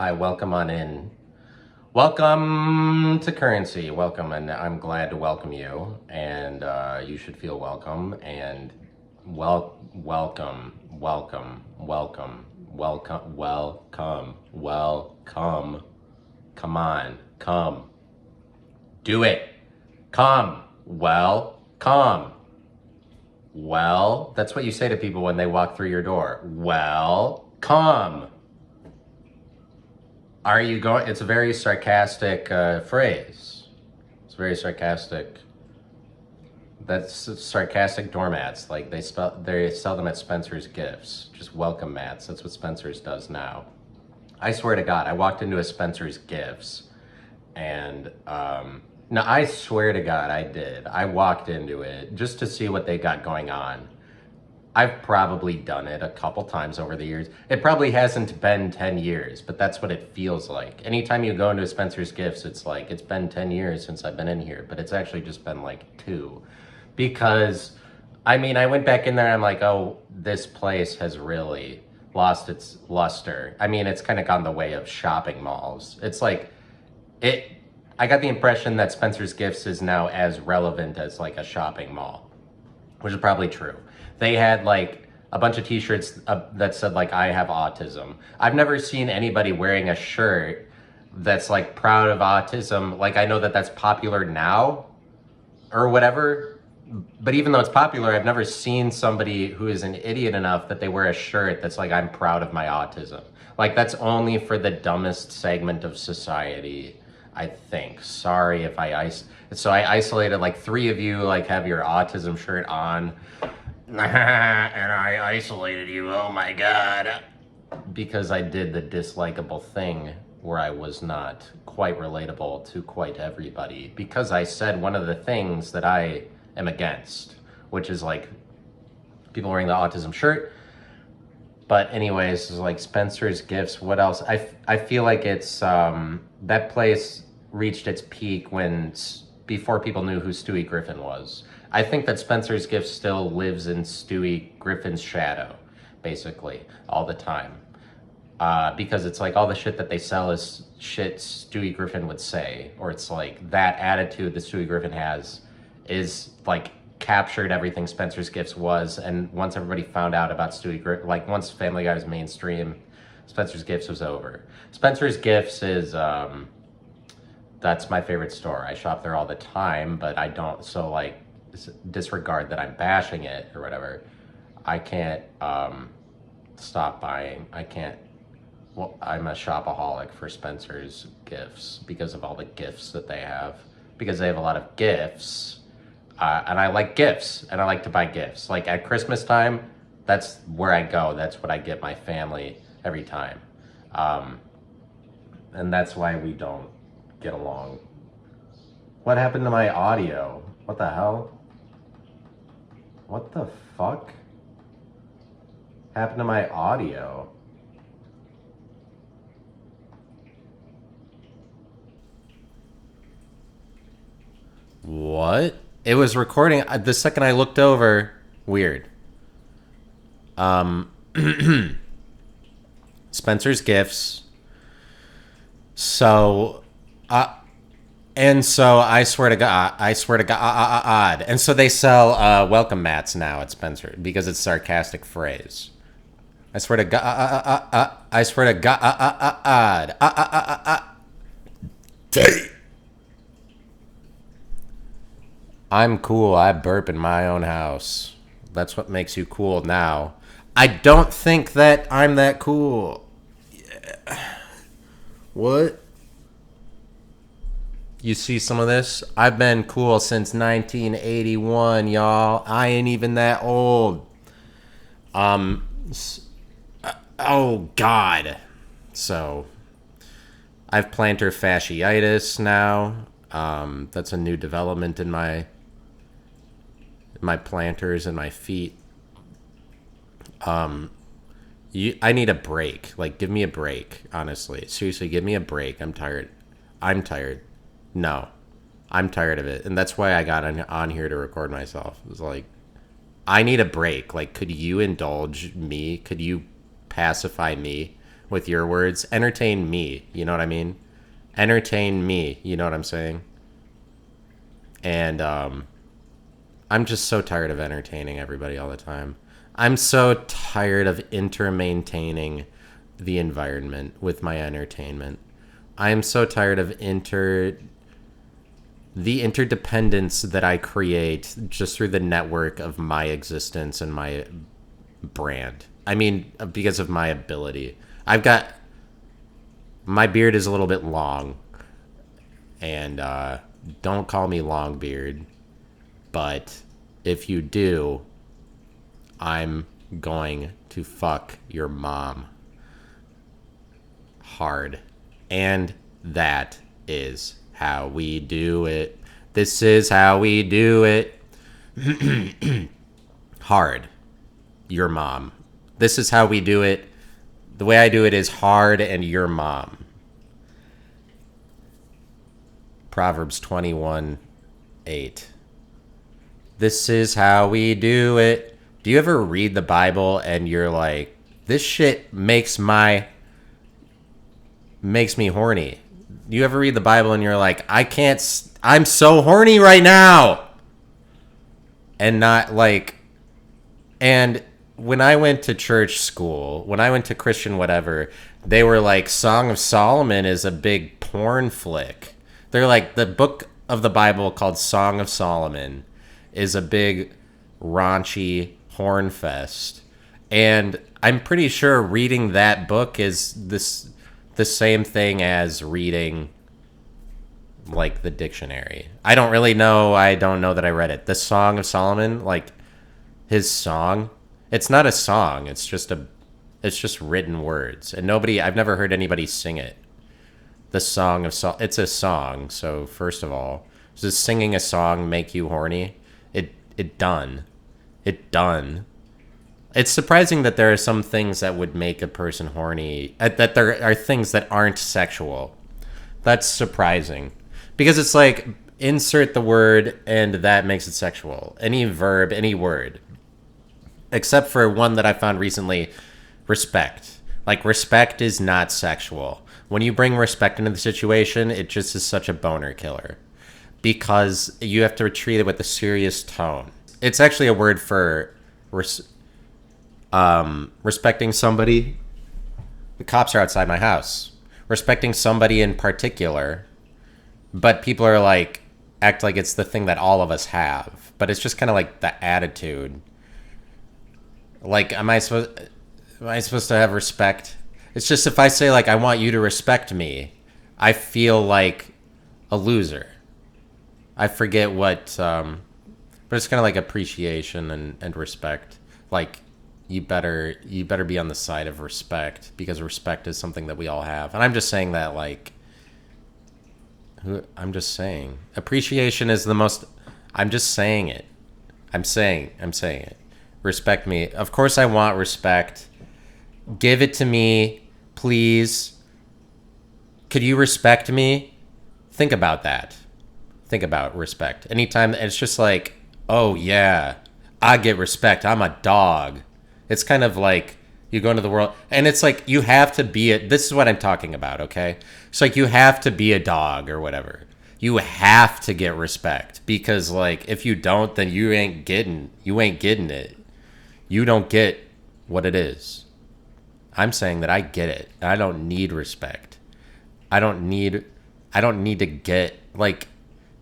Hi, welcome on in. Welcome to Currency. Welcome, and I'm glad to welcome you. And you should feel welcome. And welcome, welcome, welcome, welcome, welcome, welcome. Come on, come. Do it. Come. Come. Well, that's what you say to people when they walk through your door. Well, come. Are you going? It's a very sarcastic phrase. It's very sarcastic. That's sarcastic doormats. Like they sell them at Spencer's Gifts. Just welcome mats. That's what Spencer's does now. I swear to God, I walked into a Spencer's Gifts, and no, I swear to God, I did. I walked into it just to see what they got going on. I've probably done it a couple times over the years. It probably hasn't been 10 years, but that's what it feels like. Anytime you go into Spencer's Gifts, it's like, it's been 10 years since I've been in here, but it's actually just been like 2. Because, I mean, I went back in there and I'm like, oh, this place has really lost its luster. I mean, it's kind of gone the way of shopping malls. It's like, I got the impression that Spencer's Gifts is now as relevant as like a shopping mall, which is probably true. They had like a bunch of t-shirts that said like, I have autism. I've never seen anybody wearing a shirt that's like proud of autism. Like, I know that that's popular now or whatever, but even though it's popular, I've never seen somebody who is an idiot enough that they wear a shirt that's like, I'm proud of my autism. Like, that's only for the dumbest segment of society, I think. Sorry if I isolated like 3 of you, like have your autism shirt on. And I isolated you, oh my God. Because I did the dislikable thing where I was not quite relatable to quite everybody. Because I said one of the things that I am against, which is like people wearing the autism shirt. But anyways, it's like Spencer's Gifts, what else? I feel like it's, that place reached its peak before people knew who Stewie Griffin was. I think that Spencer's Gifts still lives in Stewie Griffin's shadow, basically, all the time. Because it's like all the shit that they sell is shit Stewie Griffin would say. Or it's like that attitude that Stewie Griffin has is like captured everything Spencer's Gifts was. And once everybody found out about Stewie Griffin, like once Family Guy was mainstream, Spencer's Gifts was over. Spencer's Gifts is, that's my favorite store. I shop there all the time, but I don't, so like, disregard that I'm bashing it or whatever. I can't stop buying. I can't, well, I'm a shopaholic for Spencer's Gifts because of all the gifts that they have. Because they have a lot of gifts, and I like gifts, and I like to buy gifts. Like at Christmas time, that's where I go. That's what I get my family every time. And that's why we don't get along. What happened to my audio? What the hell? What the fuck happened to my audio? What? It was recording the second I looked over. Weird. Spencer's Gifts. So, and so I swear to God. And so they sell welcome mats now at Spencer because it's a sarcastic phrase. I swear to God. I swear to God. I'm cool. I burp in my own house. That's what makes you cool now. I don't think that I'm that cool. Yeah. What? You see some of this? I've been cool since 1981, y'all. I ain't even that old. Oh, God. So, I have plantar fasciitis now. That's a new development in my plantars and my feet. I need a break. Like, give me a break, honestly. Seriously, give me a break. I'm tired. No, I'm tired of it. And that's why I got on here to record myself. It was like, I need a break. Like, could you indulge me? Could you pacify me with your words. Entertain me. You know what I mean? Entertain me. You know what I'm saying? And I'm just so tired of entertaining everybody all the time. I'm so tired of maintaining the environment with my entertainment. I am so tired of the interdependence that I create just through the network of my existence and my brand. I mean, because of my ability. My beard is a little bit long, and don't call me Longbeard, but if you do, I'm going to fuck your mom hard. And that is how we do it. This is how we do it. Hard. Your mom. This is how we do it. The way I do it is hard and your mom. Proverbs 21:8. This is how we do it. Do you ever read the Bible and you're like, this shit makes me horny? Do you ever read the Bible and you're like, I'm so horny right now? And not like, and when I went to church school, when I went to Christian whatever, they were like, Song of Solomon is a big porn flick. They're like, the book of the Bible called Song of Solomon is a big raunchy horn fest. And I'm pretty sure reading that book is the same thing as reading like the dictionary. I don't really know. I don't know that I read it. The Song of Solomon, like his song, it's not a song. It's just written words. And I've never heard anybody sing it. The Song of Solomon, it's a song. So first of all, does singing a song make you horny? It done. It's surprising that there are some things that would make a person horny, that there are things that aren't sexual. That's surprising. Because it's like, insert the word and that makes it sexual. Any verb, any word. Except for one that I found recently, respect. Like, respect is not sexual. When you bring respect into the situation, it just is such a boner killer. Because you have to treat it with a serious tone. It's actually a word for respecting somebody. The cops are outside my house. Respecting somebody in particular, but people are like, act like it's the thing that all of us have. But it's just kind of like the attitude. Like, am I supposed to have respect? It's just if I say, like, I want you to respect me, I feel like a loser. I forget what, but it's kind of like appreciation and respect. Like, you better be on the side of respect, because respect is something that we all have. And I'm just saying that, like, I'm just saying. Appreciation is the most, I'm just saying it. I'm saying it. Respect me. Of course I want respect. Give it to me, please. Could you respect me? Think about that. Think about respect. Anytime it's just like, oh yeah, I get respect. I'm a dog. It's kind of like you go into the world and it's like you have to be this is what I'm talking about, okay? It's like you have to be a dog or whatever. You have to get respect, because like if you don't, then you ain't getting it. You don't get what it is. I'm saying that I get it. I don't need respect. I don't need to get, like,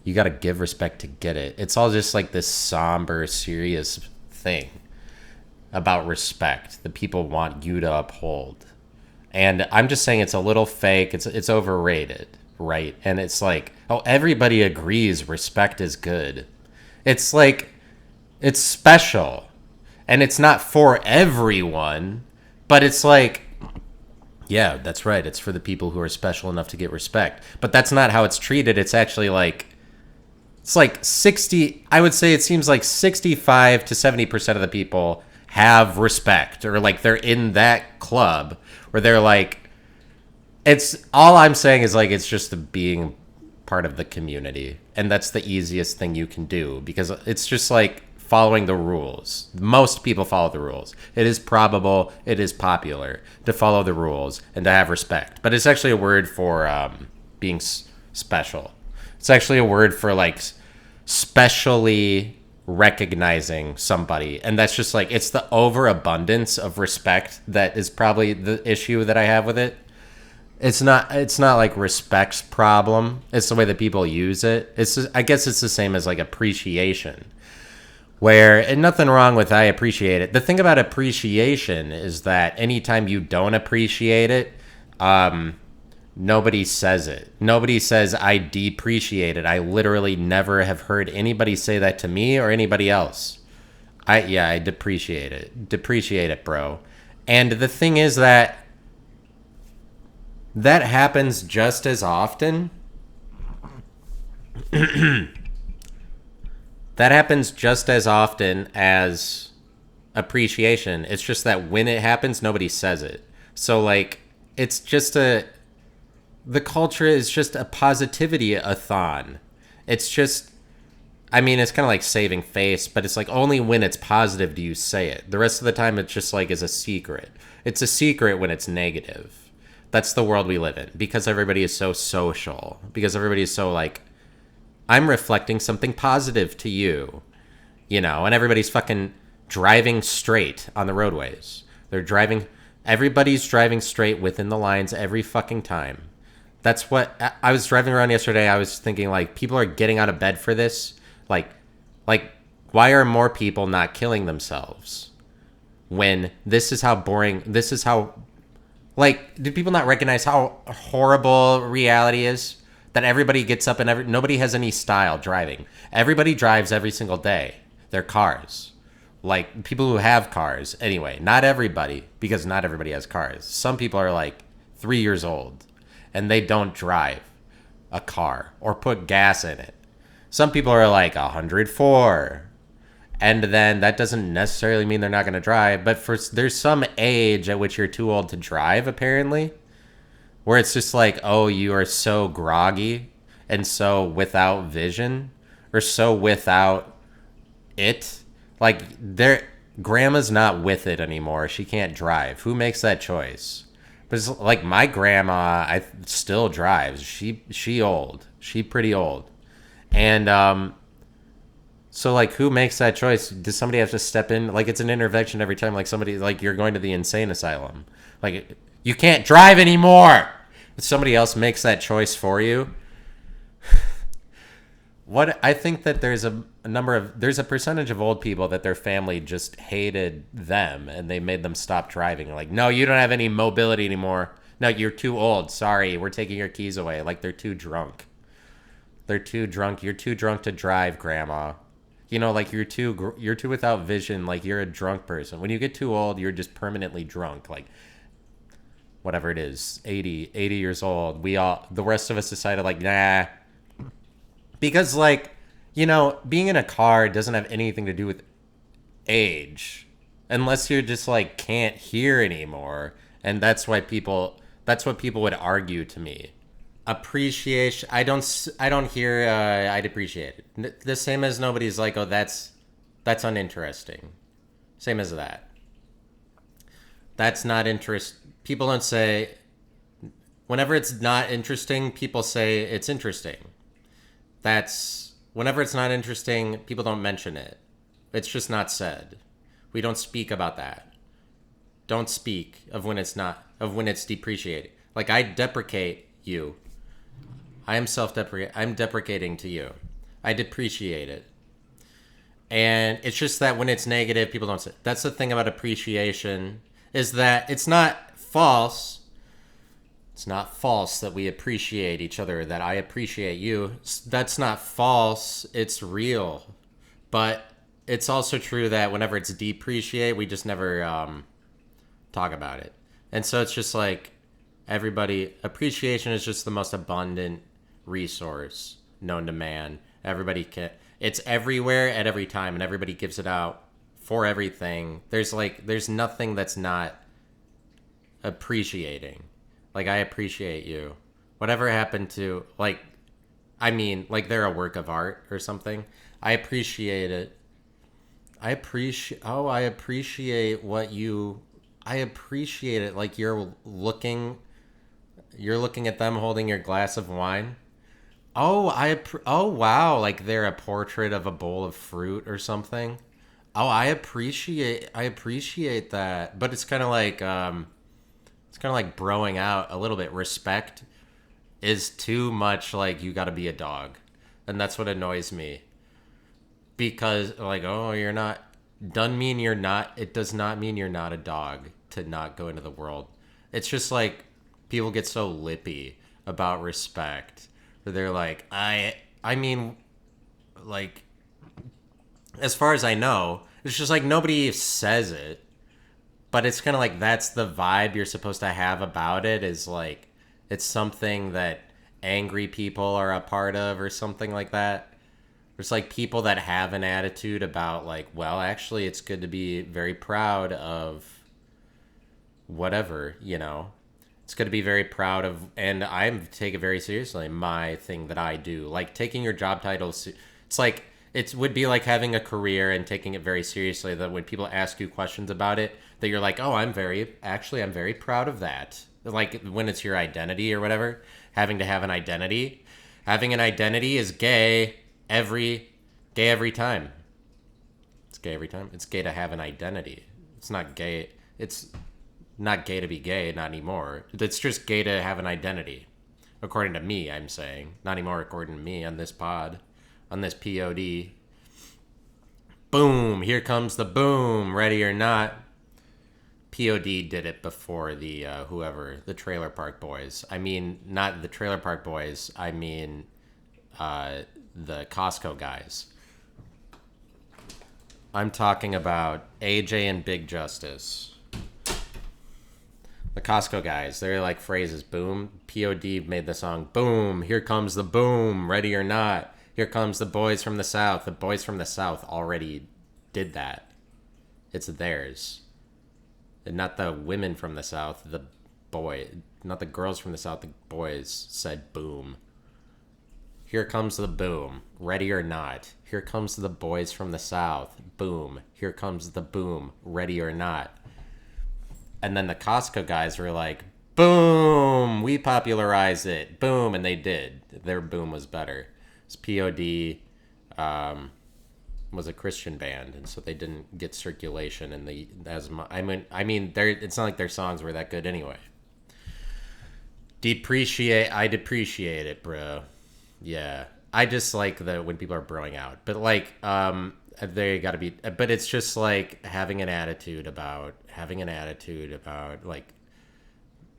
you got to give respect to get it. It's all just like this somber, serious thing about respect that people want you to uphold. And I'm just saying it's a little fake. It's overrated, right? And it's like, oh, everybody agrees respect is good. It's like, it's special. And it's not for everyone, but it's like, yeah, that's right. It's for the people who are special enough to get respect. But that's not how it's treated. It's actually like, it's like 60, I would say it seems like 65 to 70% of the people have respect, or like they're in that club where they're like, it's all I'm saying is like, it's just being part of the community. And that's the easiest thing you can do, because it's just like following the rules. Most people follow the rules. It is probable, it is popular to follow the rules and to have respect. But it's actually a word for being special. It's actually a word for like specially recognizing somebody. And that's just like, it's the overabundance of respect that is probably the issue that I have with it. It's not like respect's problem. It's the way that people use it. I guess it's the same as like appreciation. Where, and nothing wrong with I appreciate it. The thing about appreciation is that anytime you don't appreciate it, nobody says it. Nobody says I depreciate it. I literally never have heard anybody say that to me or anybody else. I depreciate it. Depreciate it, bro. And the thing is that happens just as often. That happens just as often as appreciation. It's just that when it happens, nobody says it. So, like, it's just the culture is just a positivity-a-thon. It's just, I mean, it's kind of like saving face, but it's like only when it's positive do you say it. The rest of the time, it's just like is a secret. It's a secret when it's negative. That's the world we live in because everybody is so social. Because everybody is so like, I'm reflecting something positive to you, you know, and everybody's fucking driving straight on the roadways. Everybody's driving straight within the lines every fucking time. That's what, I was driving around yesterday, I was thinking, like, people are getting out of bed for this. Like, why are more people not killing themselves? When this is how boring, like, do people not recognize how horrible reality is? That everybody gets up and nobody has any style driving. Everybody drives every single day. Their cars. Like, people who have cars. Anyway, not everybody, because not everybody has cars. Some people are like 3 years old and they don't drive a car or put gas in it. Some people are like 104. And then that doesn't necessarily mean they're not going to drive. But there's some age at which you're too old to drive, apparently. Where it's just like, oh, you are so groggy and so without vision or so without it. Like, grandma's not with it anymore. She can't drive. Who makes that choice? But it's like my grandma, still drives. She old. She pretty old. And so, like, who makes that choice? Does somebody have to step in? Like, it's an intervention every time. Like, somebody, like, you're going to the insane asylum. Like, you can't drive anymore. If somebody else makes that choice for you. I think that there's a percentage of old people that their family just hated them and they made them stop driving. Like, no, you don't have any mobility anymore. No, you're too old. Sorry, we're taking your keys away. Like, they're too drunk. They're too drunk. You're too drunk to drive, Grandma. You know, like, you're too without vision. Like, you're a drunk person. When you get too old, you're just permanently drunk. Like, whatever it is, 80 years old. The rest of us decided, like, nah. Because, like, you know, being in a car doesn't have anything to do with age. Unless you're just, like, can't hear anymore. And that's what people would argue to me. Appreciation, I don't hear, I'd appreciate it. The same as nobody's like, oh, that's uninteresting. Same as that. That's not People don't say, whenever it's not interesting, people say it's interesting. Whenever it's not interesting, people don't mention it. It's just not said. We don't speak about that. Don't speak of when it's depreciating. Like, I deprecate you. I'm deprecating to you. I depreciate it. And it's just that when it's negative, people don't say it. That's the thing about appreciation, is that it's not false. It's not false that we appreciate each other, that I appreciate you. That's not false. It's real. But it's also true that whenever it's depreciate, we just never talk about it. And so it's just like appreciation is just the most abundant resource known to man. It's everywhere at every time, and everybody gives it out for everything. There's nothing that's not appreciating. Like, I appreciate you. Whatever happened to, like, I mean, like, they're a work of art or something. I appreciate it. I appreciate what you, I appreciate it. Like you're looking at them holding your glass of wine. Oh wow, like they're a portrait of a bowl of fruit or something. Oh, I appreciate that. But it's kind of like broing out a little bit. Respect is too much like you got to be a dog. And that's what annoys me. Because like, oh, you're not, doesn't mean you're not, it does not mean you're not a dog to not go into the world. It's just like people get so lippy about respect. Where they're like, I mean, like, as far as I know, it's just like nobody says it, but it's kind of like that's the vibe you're supposed to have about it, is like it's something that angry people are a part of or something like that. There's like people that have an attitude about like, well, actually it's good to be very proud of whatever, you know. It's good to be very proud of, and I take it very seriously, my thing that I do. Like taking your job titles, it's like it would be like having a career and taking it very seriously, that when people ask you questions about it, that you're like, oh, I'm very proud of that. Like when it's your identity or whatever, having to have an identity. Having an identity is gay every time. It's gay every time. It's gay to have an identity. It's not gay. It's not gay to be gay, not anymore. It's just gay to have an identity. According to me, I'm saying. Not anymore according to me on this pod. On this POD. Boom! Here comes the boom! Ready or not. POD did it before the, the Trailer Park Boys. I mean, not the Trailer Park Boys. I mean, the Costco guys. I'm talking about AJ and Big Justice. The Costco guys, they're like phrases. Boom. POD made the song. Boom. Here comes the boom. Ready or not. Here comes the boys from the South. The boys from the South already did that. It's theirs. And not the women from the South. Not the girls from the South. The boys said boom. Here comes the boom. Ready or not. Here comes the boys from the South. Boom. Here comes the boom. Ready or not. And then the Costco guys were like, boom, we popularized it. Boom, and they did. Their boom was better. It's POD was a Christian band, and so they didn't get circulation. And it's not like their songs were that good anyway. I depreciate it, bro. Yeah, I just like when people are broing out, but like they gotta be, but it's just like having an attitude about like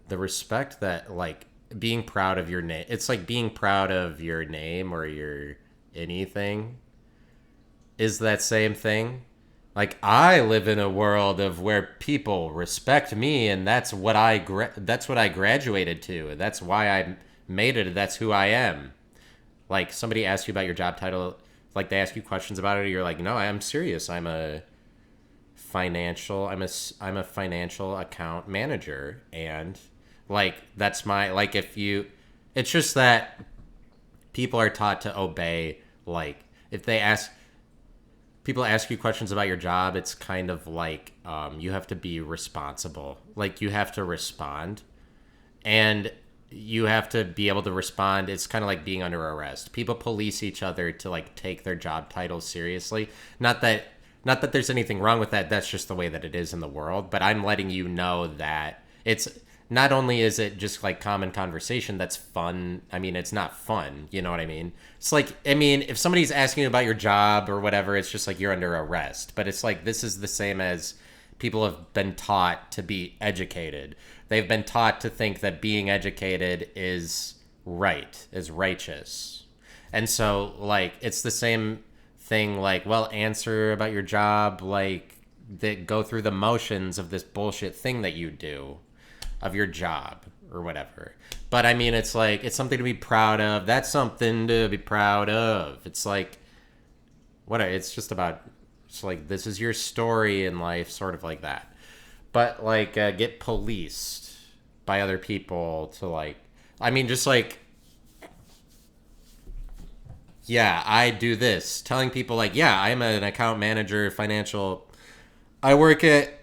the respect that, like, being proud of your name. It's like being proud of your name or your anything is that same thing. Like, I live in a world of where people respect me, and that's what I graduated to. That's why I made it. That's who I am. Like, somebody asks you about your job title, like they ask you questions about it, or you're like, no, I'm serious. I'm a financial account manager, and like that's my, like, it's just that people are taught to obey. Like, if people ask you questions about your job, it's kind of like you have to be responsible. Like, you have to respond, and you have to be able to respond. It's kind of like being under arrest. People police each other to like take their job titles seriously. Not that there's anything wrong with that. That's just the way that it is in the world. But I'm letting you know that it's not only is it just like common conversation that's fun. I mean, it's not fun. You know what I mean? It's like, I mean, if somebody's asking you about your job or whatever, it's just like you're under arrest. But it's like, this is the same as people have been taught to be educated. They've been taught to think that being educated is right, is righteous. And so, like, it's the same thing, like, well, answer about your job, like, that go through the motions of this bullshit thing that you do, of your job, or whatever. But, I mean, it's like, it's something to be proud of. That's something to be proud of. It's like, it's just about, it's like, this is your story in life, sort of like that. But, like, get policed by other people to, like, I mean, just, like, yeah, I do this. Telling people like, yeah, I'm an account manager, I work at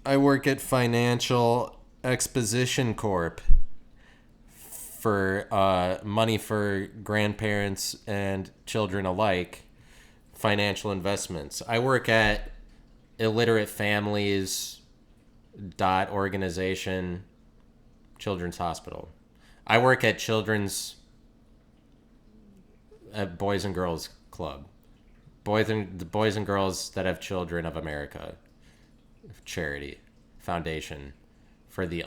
I work at Financial Exposition Corp for money for grandparents and children alike, financial investments. I work at illiterate families dot organization, children's hospital. I work at Boys and Girls Club, the Boys and Girls that have Children of America charity foundation for the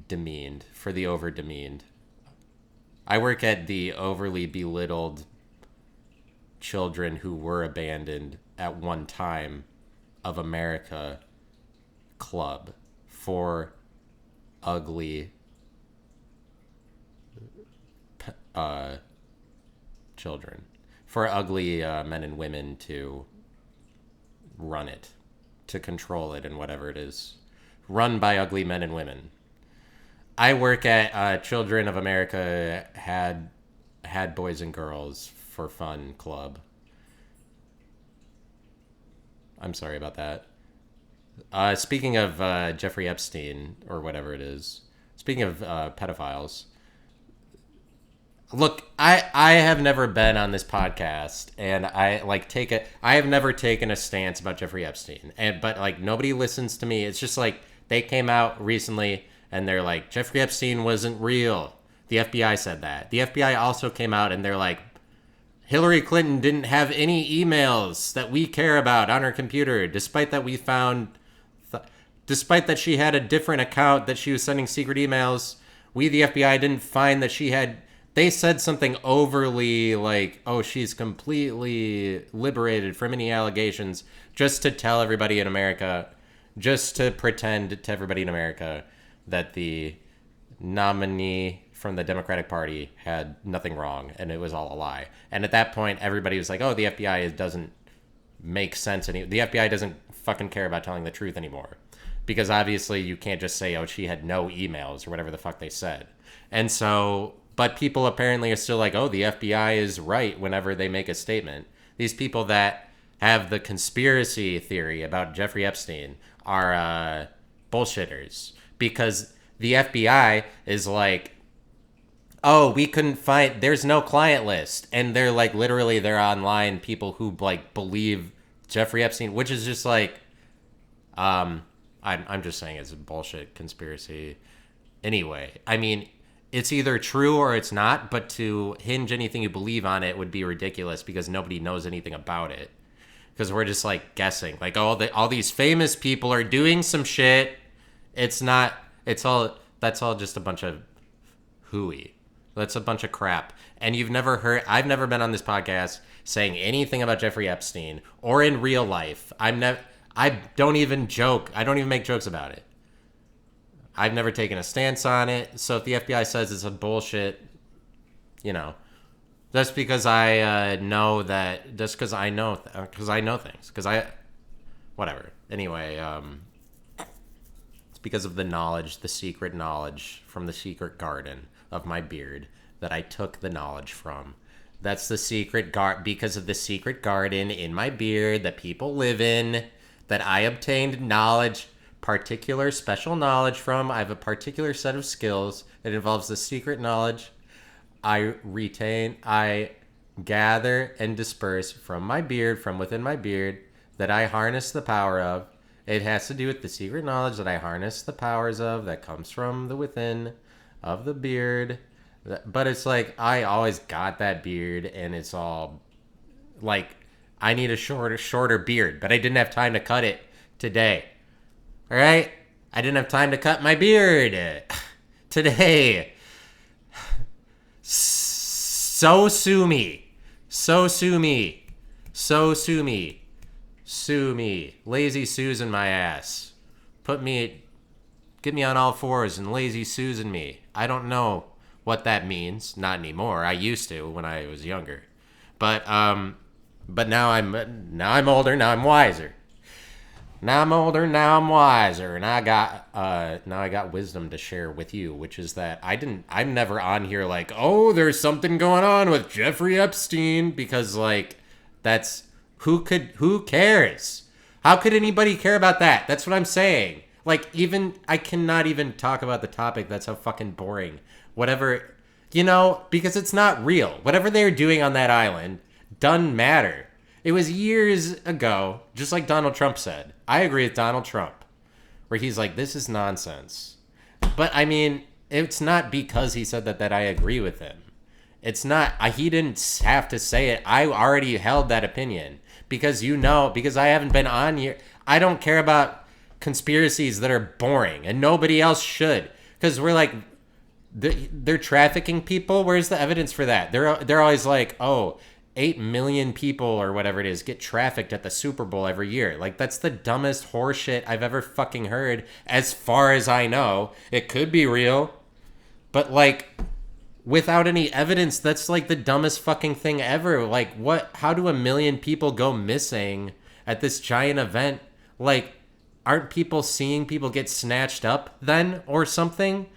demeaned, for the over demeaned. I work at the overly belittled children who were abandoned at one time of America club for ugly children, for ugly men and women to run it, to control it, and whatever it is, run by ugly men and women. I work at Children of America had Boys and Girls for Fun Club. I'm sorry about that. Speaking of Jeffrey Epstein, or whatever it is, speaking of pedophiles, look, I have never been on this podcast, and I have never taken a stance about Jeffrey Epstein, but like nobody listens to me. It's just like they came out recently and they're like, Jeffrey Epstein wasn't real. The FBI said that. The FBI also came out and they're like, Hillary Clinton didn't have any emails that we care about on her computer, despite that despite that she had a different account that she was sending secret emails. We, the FBI, didn't find that she had. They said something overly like, oh, she's completely liberated from any allegations, just to tell everybody in America, just to pretend to everybody in America that the nominee from the Democratic Party had nothing wrong and it was all a lie. And at that point, everybody was like, oh, the FBI doesn't make sense. The FBI doesn't fucking care about telling the truth anymore. Because obviously you can't just say, oh, she had no emails or whatever the fuck they said. And so, but people apparently are still like, oh, the FBI is right whenever they make a statement. These people that have the conspiracy theory about Jeffrey Epstein are bullshitters. Because the FBI is like, oh, we couldn't find, there's no client list. And they're like, literally, they're online people who like believe Jeffrey Epstein, which is just like, I'm just saying it's a bullshit conspiracy. Anyway, I mean, it's either true or it's not, but to hinge anything you believe on it would be ridiculous because nobody knows anything about it. Because we're just like guessing. Like, all these famous people are doing some shit. That's all just a bunch of hooey. That's a bunch of crap. And I've never been on this podcast saying anything about Jeffrey Epstein or in real life. I don't even joke. I don't even make jokes about it. I've never taken a stance on it. So if the FBI says it's a bullshit, that's because I know that. Just because I know things. Whatever. Anyway, it's because of the secret knowledge from the secret garden of my beard that I took the knowledge from. That's the secret because of the secret garden in my beard that people live in, that I obtained knowledge, particular special knowledge from. I have a particular set of skills that involves the secret knowledge I gather and disperse from my beard, from within my beard, that I harness the power of. It has to do with the secret knowledge that I harness the powers of, that comes from the within of the beard. But it's like, I always got that beard, and it's all like, I need a shorter beard, but I didn't have time to cut it today. All right? I didn't have time to cut my beard today. So sue me. So sue me. So sue me. Sue me. Lazy Susan my ass. Get me on all fours and lazy Susan me. I don't know what that means. Not anymore. I used to when I was younger. But now I'm older, now I'm wiser. Now I'm older, now I'm wiser, and now I got wisdom to share with you, which is that I'm never on here like, oh, there's something going on with Jeffrey Epstein, because like that's who cares? How could anybody care about that? That's what I'm saying. Like, even I cannot even talk about the topic. That's how fucking boring. Whatever, because it's not real. Whatever they're doing on that island doesn't matter. It was years ago, just like Donald Trump said. I agree with Donald Trump, where he's like, this is nonsense. But I mean, it's not because he said that I agree with him. It's not, he didn't have to say it. I already held that opinion because because I haven't been on here. I don't care about conspiracies that are boring, and nobody else should, because we're like, they're trafficking people. Where's the evidence for that? They're always like, oh, 8 million people or whatever it is get trafficked at the Super Bowl every year. Like, that's the dumbest horseshit I've ever fucking heard, as far as I know. It could be real, but like, without any evidence, that's like the dumbest fucking thing ever. Like, how do 1 million people go missing at this giant event? Like, aren't people seeing people get snatched up then or something?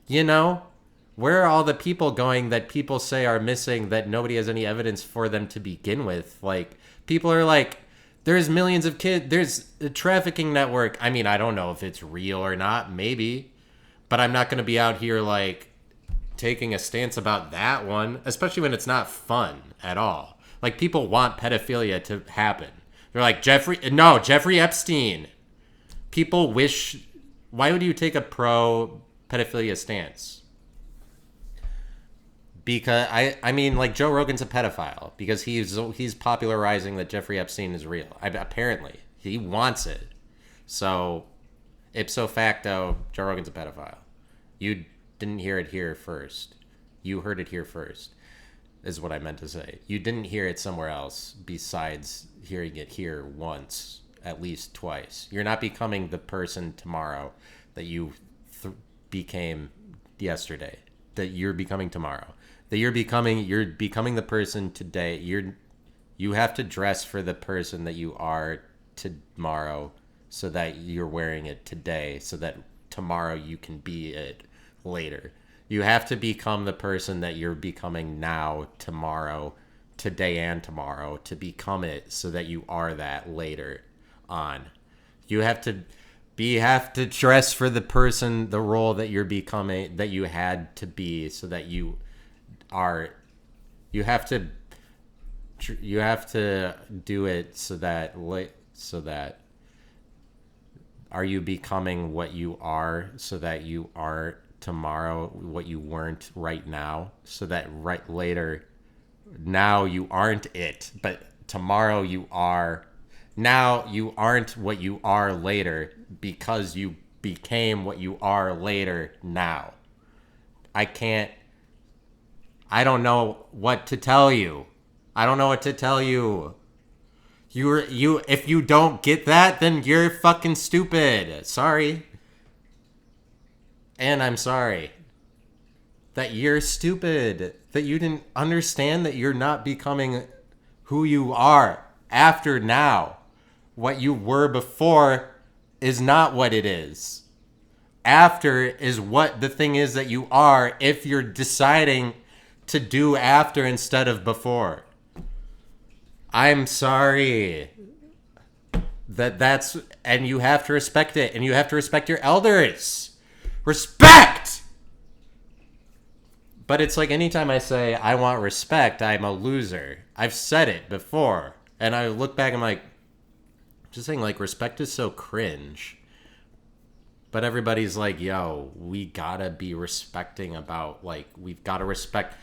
Where are all the people going that people say are missing that nobody has any evidence for them to begin with? Like, people are like, there's millions of kids, there's a trafficking network. I mean, I don't know if it's real or not, maybe, but I'm not going to be out here like taking a stance about that one, especially when it's not fun at all. Like, people want pedophilia to happen. They're like, Jeffrey Epstein. People wish, why would you take a pro pedophilia stance? Because I mean, like, Joe Rogan's a pedophile because he's popularizing that Jeffrey Epstein is real. Apparently, he wants it. So, ipso facto, Joe Rogan's a pedophile. You didn't hear it here first. You heard it here first, is what I meant to say. You didn't hear it somewhere else besides hearing it here once, at least twice. You're not becoming the person tomorrow that you became yesterday. That you're becoming tomorrow. That you're becoming the person today. You have to dress for the person that you are tomorrow, so that you're wearing it today, so that tomorrow you can be it later. You have to become the person that you're becoming now, tomorrow, today and tomorrow, to become it, so that you are that later on. You have to dress for the person, the role that you're becoming, that you had to be, so that you have to do it so that are you becoming what you are, so that you are tomorrow what you weren't right now, so that right later, now you aren't it, but tomorrow you are. Now you aren't what you are later because you became what you are later now. I don't know what to tell you. If you don't get that, then you're fucking stupid. Sorry. And I'm sorry that you're stupid, that you didn't understand that you're not becoming who you are after now. What you were before is not what it is. After is what the thing is that you are, if you're deciding to do after instead of before. I'm sorry. And you have to respect it, and you have to respect your elders. Respect! But it's like, anytime I say I want respect, I'm a loser. I've said it before, and I look back and I'm like, just saying, like, respect is so cringe. But everybody's like, yo, we gotta be respecting about, like, we've gotta respect,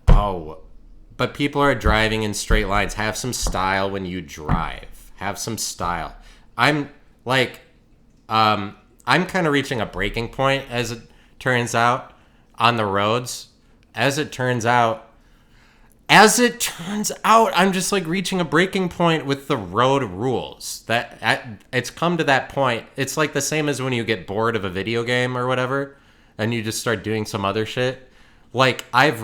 oh, but people are driving in straight lines. Have some style when you drive. Have some style. I'm kind of reaching a breaking point, as it turns out, on the roads. As it turns out, I'm just like reaching a breaking point with the road rules. It's come to that point. It's like the same as when you get bored of a video game or whatever, and you just start doing some other shit. Like, I'm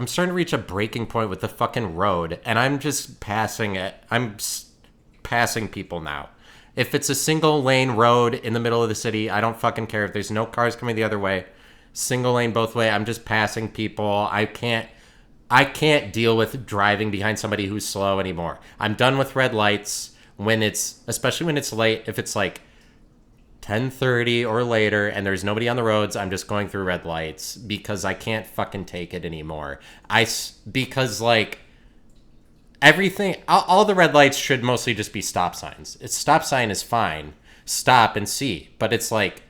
starting to reach a breaking point with the fucking road, and I'm just passing it. Passing people now. If it's a single lane road in the middle of the city, I don't fucking care. If there's no cars coming the other way, single lane both way, I'm just passing people. I can't deal with driving behind somebody who's slow anymore. I'm done with red lights especially when it's late. If it's like 10:30 or later and there's nobody on the roads, I'm just going through red lights because I can't fucking take it anymore. Because like everything, all the red lights should mostly just be stop signs. Stop sign is fine. Stop and see. But it's like,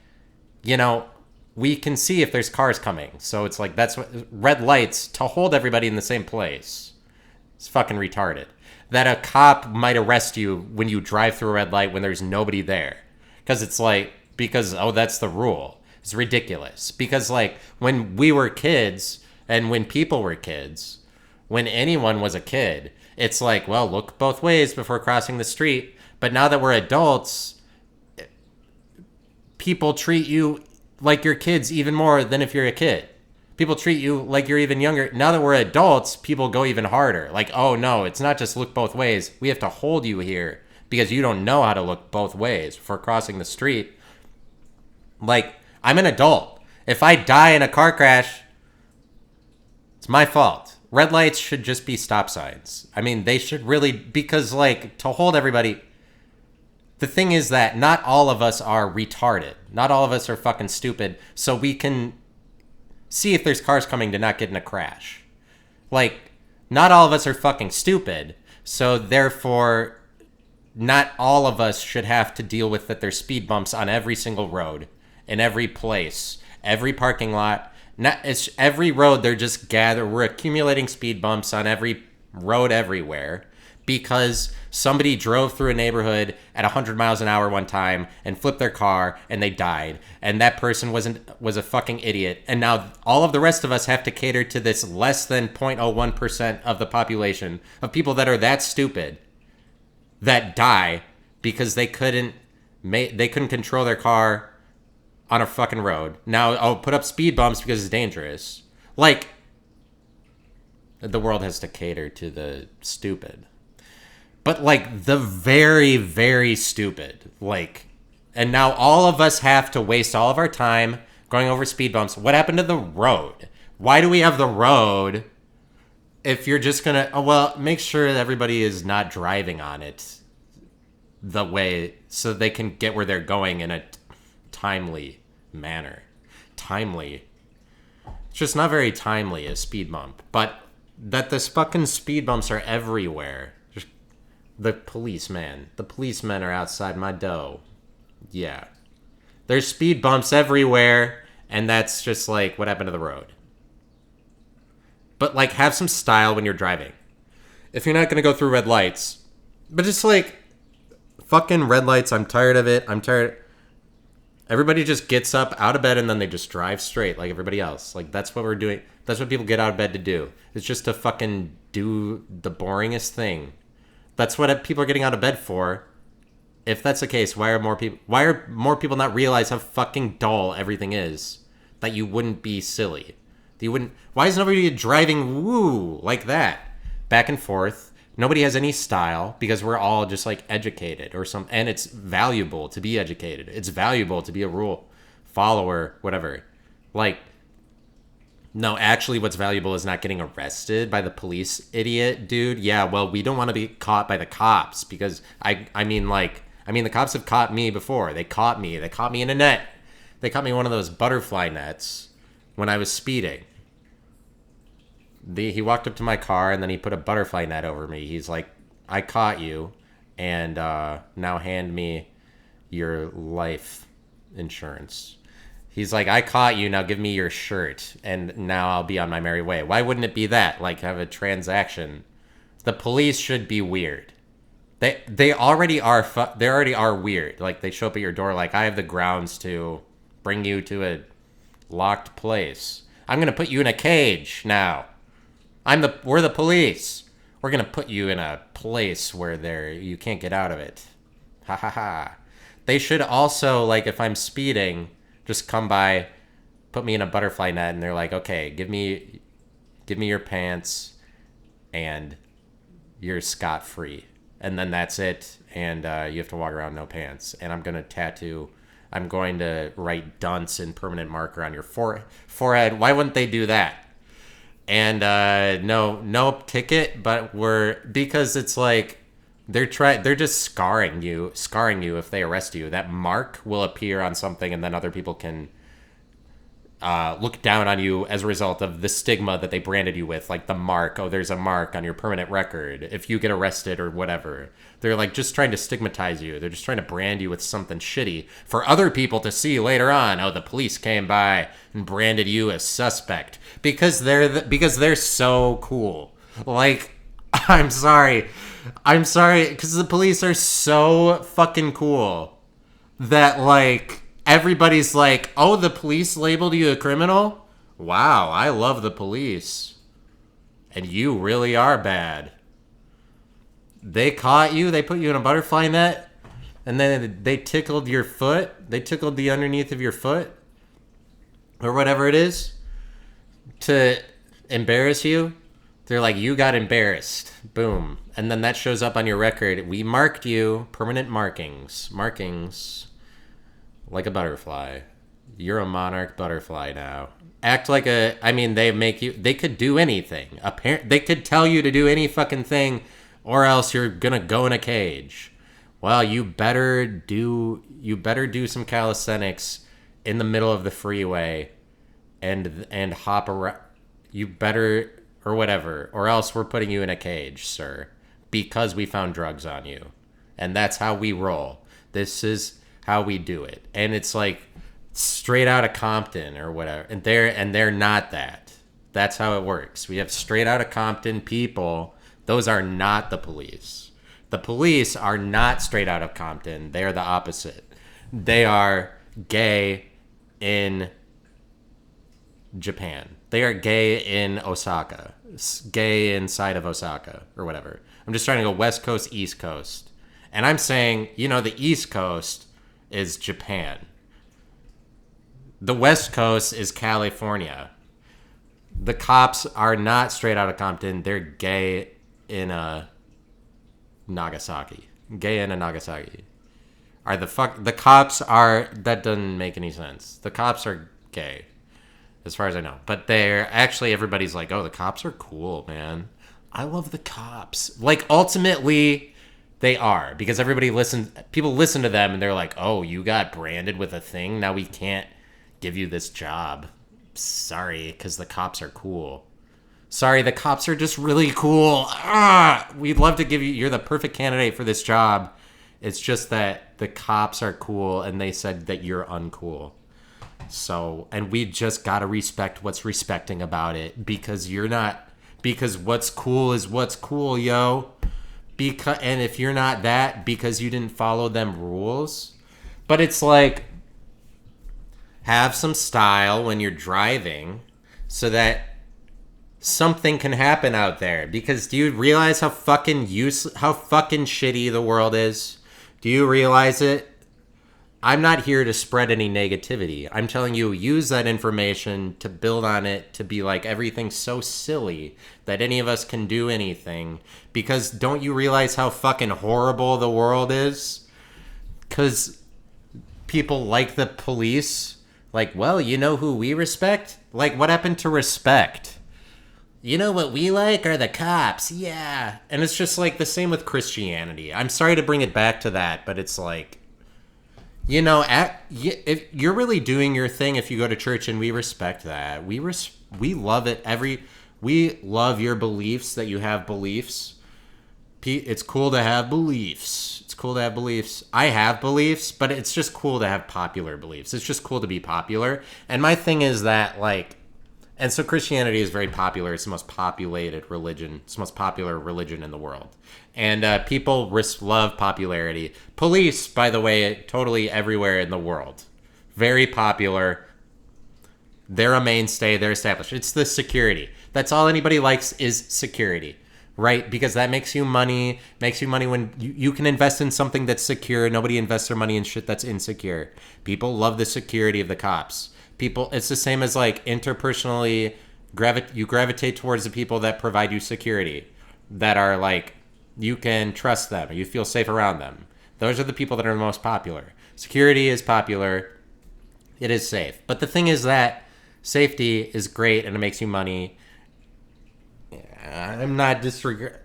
we can see if there's cars coming. So it's like, that's what red lights to hold everybody in the same place. It's fucking retarded. That a cop might arrest you when you drive through a red light when there's nobody there. Because that's the rule. It's ridiculous. Because like when we were kids and when people were kids, when anyone was a kid, it's like, well, look both ways before crossing the street. But now that we're adults, people treat you like you're kids even more than if you're a kid. People treat you like you're even younger. Now that we're adults, people go even harder. Like, oh no, it's not just look both ways. We have to hold you here because you don't know how to look both ways before crossing the street. Like, I'm an adult. If I die in a car crash, it's my fault. Red lights should just be stop signs. I mean, they should really, because like to hold everybody, the thing is that not all of us are retarded. Not all of us are fucking stupid. So we can see if there's cars coming to not get in a crash. Like, not all of us are fucking stupid. So therefore, not all of us should have to deal with that there's speed bumps on every single road, in every place, every parking lot. It's every road. We're accumulating speed bumps on every road everywhere because somebody drove through a neighborhood at 100 miles an hour one time and flipped their car and they died. And that person was a fucking idiot. And now all of the rest of us have to cater to this less than 0.01% of the population of people that are that stupid that die because they couldn't control their car on a fucking road. Now, I'll put up speed bumps because it's dangerous. Like, the world has to cater to the stupid. But, like, the very, very stupid. Like, and now all of us have to waste all of our time going over speed bumps. What happened to the road? Why do we have the road if you're just gonna... Oh, well, make sure that everybody is not driving on it the way so they can get where they're going in a timely manner. Timely. It's just not very timely, a speed bump. But that this fucking speed bumps are everywhere. Just the policemen are outside my dough. Yeah. There's speed bumps everywhere, and that's just like what happened to the road. But like, have some style when you're driving. If you're not gonna go through red lights, but just like, fucking red lights, I'm tired of it. Everybody just gets up out of bed and then they just drive straight like everybody else. Like, that's what we're doing. That's what people get out of bed to do. It's just to fucking do the boringest thing. That's what people are getting out of bed for. If that's the case, why are more people not realize how fucking dull everything is? That you wouldn't be silly. Why is nobody driving woo like that? Back and forth. Nobody has any style because we're all just like educated and it's valuable to be educated. It's valuable to be a rule follower, whatever. Like, no, actually what's valuable is not getting arrested by the police, idiot, dude. Yeah, well, we don't want to be caught by the cops because I mean the cops have caught me before. They caught me in a net. They caught me in one of those butterfly nets when I was speeding. He walked up to my car and then he put a butterfly net over me. He's like, I caught you, and now hand me your life insurance. He's like, I caught you, now give me your shirt, and now I'll be on my merry way. Why wouldn't it be that? Like, have a transaction. The police should be weird. They already are weird. Like, they show up at your door like, I have the grounds to bring you to a locked place. I'm going to put you in a cage now. We're the police. We're going to put you in a place where you can't get out of it. Ha ha ha. They should also, like, if I'm speeding, just come by, put me in a butterfly net, and they're like, okay, give me give me your pants, and you're scot-free. And then that's it, and you have to walk around no pants. And I'm going to write dunce in permanent marker on your forehead. Why wouldn't they do that? And no ticket, but because it's like they're just scarring you if they arrest you. That mark will appear on something, and then other people can look down on you as a result of the stigma that they branded you with, like the mark. Oh, there's a mark on your permanent record if you get arrested or whatever. They're like just trying to stigmatize you. They're just trying to brand you with something shitty for other people to see later on. Oh, the police came by and branded you as suspect because they're so cool. Like, I'm sorry, because the police are so fucking cool that like. Everybody's like, oh, the police labeled you a criminal? Wow, I love the police. And you really are bad. They caught you, they put you in a butterfly net, and then they tickled your foot. They tickled the underneath of your foot, or whatever it is, to embarrass you. They're like, you got embarrassed. Boom. And then that shows up on your record. We marked you, permanent markings. Like a butterfly. You're a monarch butterfly now. Act like they could do anything. They could tell you to do any fucking thing, or else you're gonna go in a cage. Well, you better do some calisthenics in the middle of the freeway and hop around. You better, or whatever, or else we're putting you in a cage, sir, because we found drugs on you. And that's how we roll. This is how we do it. And it's like straight out of Compton or whatever. And they're not that. That's how it works. We have straight out of Compton people. Those are not the police. The police are not straight out of Compton. They are the opposite. They are gay in Japan. They are gay in Osaka. Gay inside of Osaka or whatever. I'm just trying to go West Coast, East Coast. And I'm saying, the East Coast is Japan. The West Coast is California. The cops are not straight out of Compton. They're gay in a Nagasaki. Gay in a Nagasaki. The cops are, that doesn't make any sense. The cops are gay, as far as I know. But they're actually, everybody's like, oh, the cops are cool, man. I love the cops. Like, ultimately, they are, because people listen to them and they're like, oh, you got branded with a thing, now we can't give you this job. Sorry, because the cops are cool. Sorry, the cops are just really cool. We'd love to give you're the perfect candidate for this job. It's just that the cops are cool and they said that you're uncool. So, and we just gotta respect what's respecting about it, because what's cool is what's cool, yo. And if you're not that, because you didn't follow them rules. But it's like, have some style when you're driving so that something can happen out there. Because do you realize how fucking shitty the world is? Do you realize it? I'm not here to spread any negativity. I'm telling you, use that information to build on it, to be like, everything's so silly that any of us can do anything. Because don't you realize how fucking horrible the world is? Because people like the police. Like, well, you know who we respect? Like, what happened to respect? You know what we like are the cops. Yeah. And it's just like the same with Christianity. I'm sorry to bring it back to that, but it's like, if you're really doing your thing, if you go to church, and we respect that. We love it. We love your beliefs, that you have beliefs. It's cool to have beliefs. I have beliefs, but it's just cool to have popular beliefs. It's just cool to be popular. And my thing is that, like, and so Christianity is very popular. It's the most populated religion. It's the most popular religion in the world. And people love popularity. Police, by the way, totally everywhere in the world. Very popular. They're a mainstay. They're established. It's the security. That's all anybody likes is security, right? Because that makes you money. Makes you money when you can invest in something that's secure. Nobody invests their money in shit that's insecure. People love the security of the cops. It's the same as like interpersonally You gravitate towards the people that provide you security, that are like, you can trust them, you feel safe around them. Those are the people that are the most popular. Security is popular. It is safe. But the thing is that safety is great and it makes you money. I'm not discrediting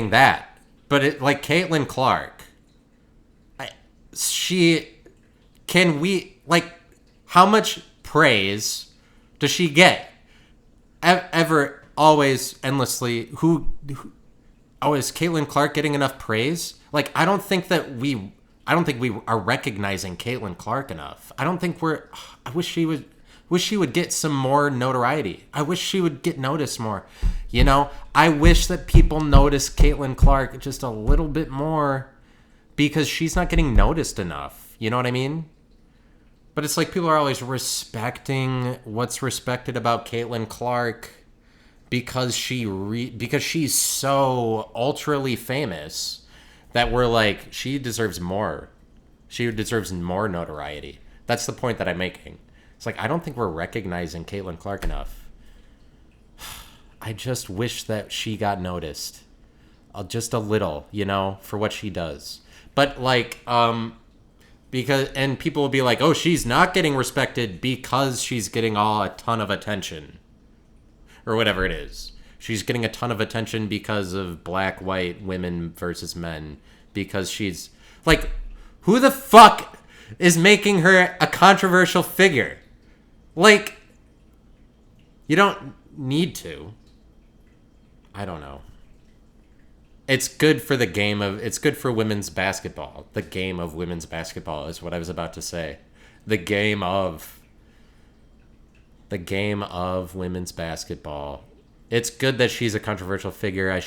that. But like Caitlin Clark, she can we like how much praise does she get ever always endlessly oh, is Caitlin Clark getting enough praise? Like I don't think we are recognizing Caitlin Clark enough. I wish she would get some more notoriety. I wish she would get noticed more. You know, I wish that people notice Caitlin Clark just a little bit more because she's not getting noticed enough. You know what I mean? But it's like people are always respecting what's respected about Caitlin Clark because because she's so ultrally famous that we're like, she deserves more. She deserves more notoriety. That's the point that I'm making. It's like, I don't think we're recognizing Caitlin Clark enough. I just wish that she got noticed. Just a little, you know, for what she does. But like, and people will be like, oh, she's not getting respected because she's getting a ton of attention. Or whatever it is. She's getting a ton of attention because of black, white, women versus men. Because she's like, who the fuck is making her a controversial figure? Like, you don't need to. I don't know. It's good for it's good for women's basketball. The game of women's basketball is what I was about to say. The game of women's basketball. It's good that she's a controversial figure.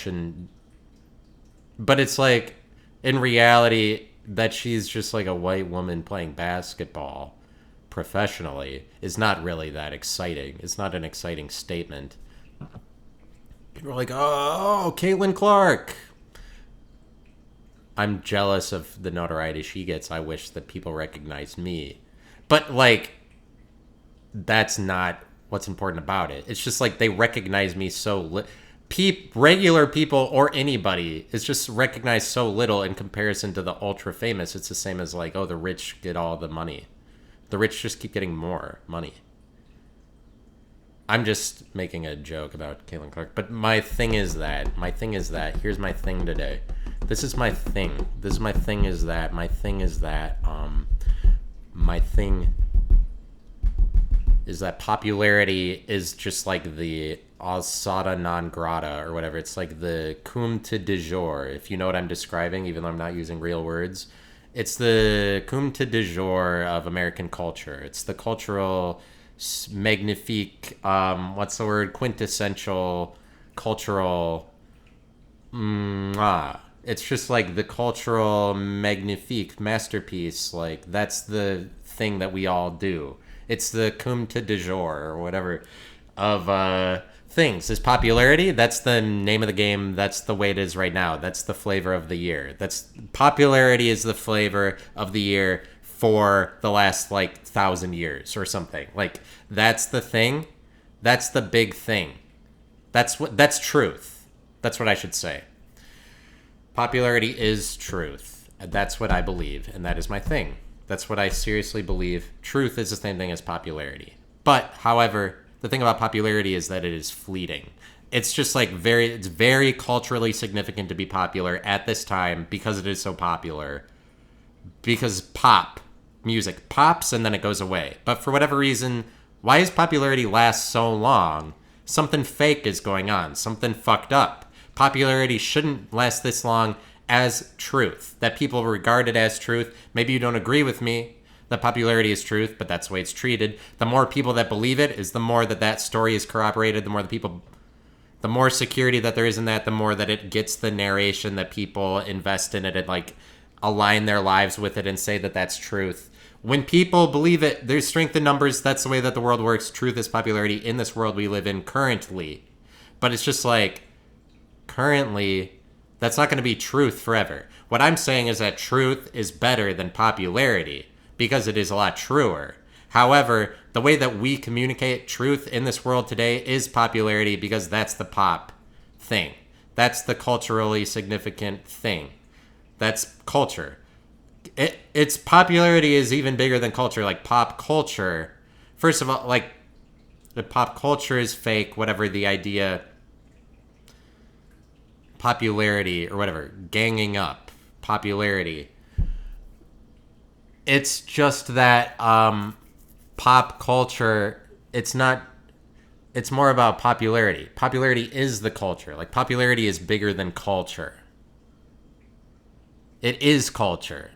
But it's like, in reality, that she's just like a white woman playing basketball professionally is not really that exciting. It's not an exciting statement. People are like, oh, Caitlin Clark. I'm jealous of the notoriety she gets. I wish that people recognize me. But like, that's not what's important about it. It's just like they recognize me so regular people or anybody is just recognized so little in comparison to the ultra famous. It's the same as like, oh, the rich get all the money. The rich just keep getting more money. I'm just making a joke about Caitlin Clark, but my thing is that here's my thing today. This is my thing. My thing is that popularity is just like the alzada non grata or whatever. It's like the cum de jour, if you know what I'm describing, even though I'm not using real words. It's the cum de jour of American culture. It's the cultural magnifique, what's the word? Quintessential cultural. It's just like the cultural magnifique masterpiece. Like, that's the thing that we all do. It's the cum de jour or whatever of things. Is popularity. That's the name of the game. That's the way it is right now. That's the flavor of the year. Popularity is the flavor of the year for the last like 1,000 years or something. Like, that's the thing. That's the big thing. That's truth. That's what I should say. Popularity is truth. That's what I believe, and that is my thing. That's what I seriously believe. Truth is the same thing as popularity. But, however, the thing about popularity is that it is fleeting. It's just like it's very culturally significant to be popular at this time because it is so popular. Because pop music pops and then it goes away. But for whatever reason, why does popularity last so long? Something fake is going on. Something fucked up. Popularity shouldn't last this long as truth. That people regard it as truth. Maybe you don't agree with me that popularity is truth, but that's the way it's treated. The more people that believe it is the more that story is corroborated. The more security that there is in that, the more that it gets the narration that people invest in it and like align their lives with it and say that that's truth. When people believe it, there's strength in numbers. That's the way that the world works. Truth is popularity in this world we live in currently. But it's just like, currently, that's not going to be truth forever. What I'm saying is that truth is better than popularity because it is a lot truer. However, the way that we communicate truth in this world today is popularity, because that's the pop thing. That's the culturally significant thing. That's culture. Its popularity is even bigger than culture. Like pop culture, first of all, like the pop culture is fake, whatever the idea, popularity or whatever, ganging up, popularity. It's just that pop culture, it's more about popularity. Popularity is the culture. Like popularity is bigger than culture. It is culture.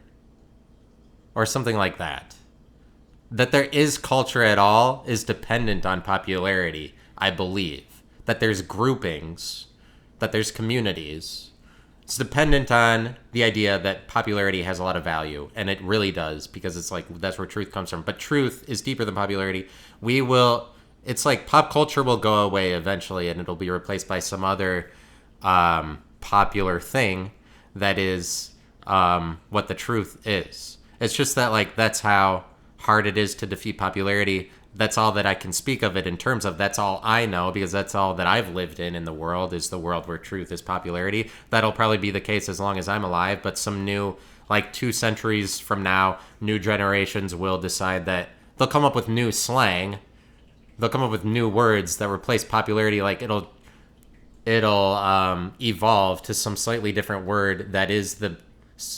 Or something like that. That there is culture at all is dependent on popularity, I believe. That there's groupings, that there's communities. It's dependent on the idea that popularity has a lot of value, and it really does, because it's like that's where truth comes from. But truth is deeper than popularity. It's like pop culture will go away eventually, and it'll be replaced by some other popular thing that is what the truth is. It's just that, like, that's how hard it is to defeat popularity. That's all that I can speak of it in terms of. That's all I know, because that's all that I've lived in the world, is the world where truth is popularity. That'll probably be the case as long as I'm alive, but some new, like 2 centuries from now, new generations will decide that they'll come up with new slang. They'll come up with new words that replace popularity. Like it'll evolve to some slightly different word that is the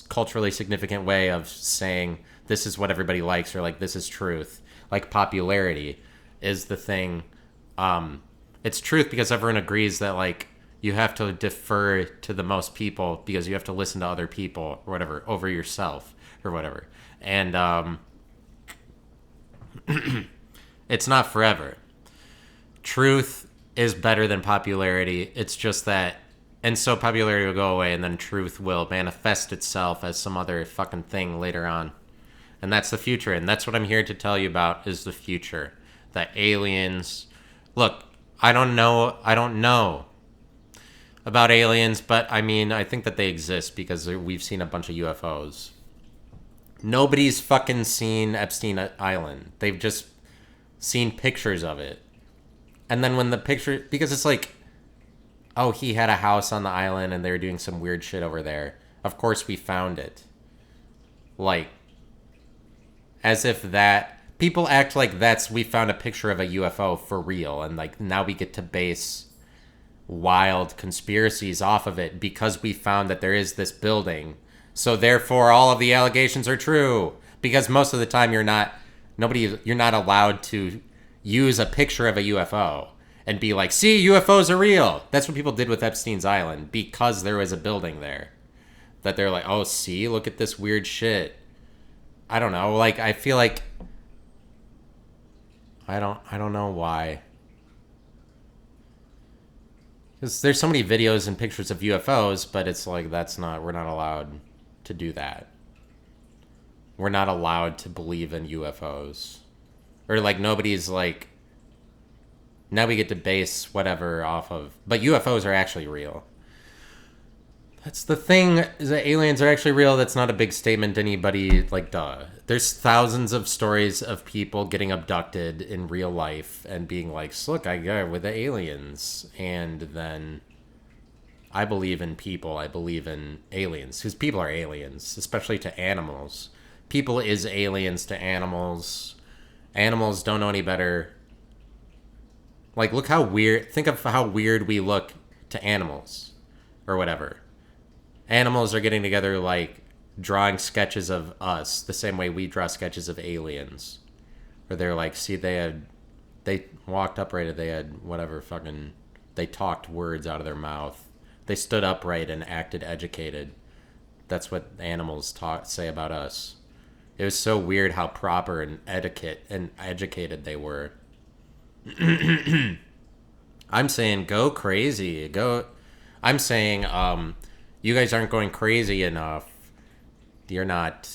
culturally significant way of saying this is what everybody likes, or like this is truth. Like popularity is the thing. It's truth because everyone agrees that like you have to defer to the most people because you have to listen to other people or whatever over yourself or whatever. And it's not forever. Truth is better than popularity. It's just that. And so popularity will go away, and then truth will manifest itself as some other fucking thing later on. And that's the future, and that's what I'm here to tell you about, is the future. That aliens... Look, I don't know about aliens, but I mean, I think that they exist because we've seen a bunch of UFOs. Nobody's fucking seen Epstein Island. They've just seen pictures of it. And then when the picture... Because it's like... Oh, he had a house on the island and they were doing some weird shit over there. Of course we found it. Like, as if that... People act like we found a picture of a UFO for real, and like now we get to base wild conspiracies off of it because we found that there is this building. So therefore all of the allegations are true. Because most of the time you're not allowed to use a picture of a UFO and be like, see, UFOs are real. That's what people did with Epstein's Island, because there was a building there. That they're like, oh, see, look at this weird shit. I don't know. Like, I feel like... I don't know why. Because there's so many videos and pictures of UFOs, but it's like, we're not allowed to do that. We're not allowed to believe in UFOs. Or like, nobody's like... Now we get to base whatever off of... But UFOs are actually real. That's the thing, is that aliens are actually real. That's not a big statement to anybody, like, duh. There's thousands of stories of people getting abducted in real life and being like, look, I got with the aliens. And then I believe in people. I believe in aliens. Because people are aliens, especially to animals. People is aliens to animals. Animals don't know any better. Like, look how weird... Think of how weird we look to animals. Or whatever. Animals are getting together, like, drawing sketches of us the same way we draw sketches of aliens. Or they're like, see, they walked upright, they had whatever fucking... They talked words out of their mouth. They stood upright and acted educated. That's what animals say about us. It was so weird how proper and educated they were. I'm saying go crazy. I'm saying you guys aren't going crazy enough. You're not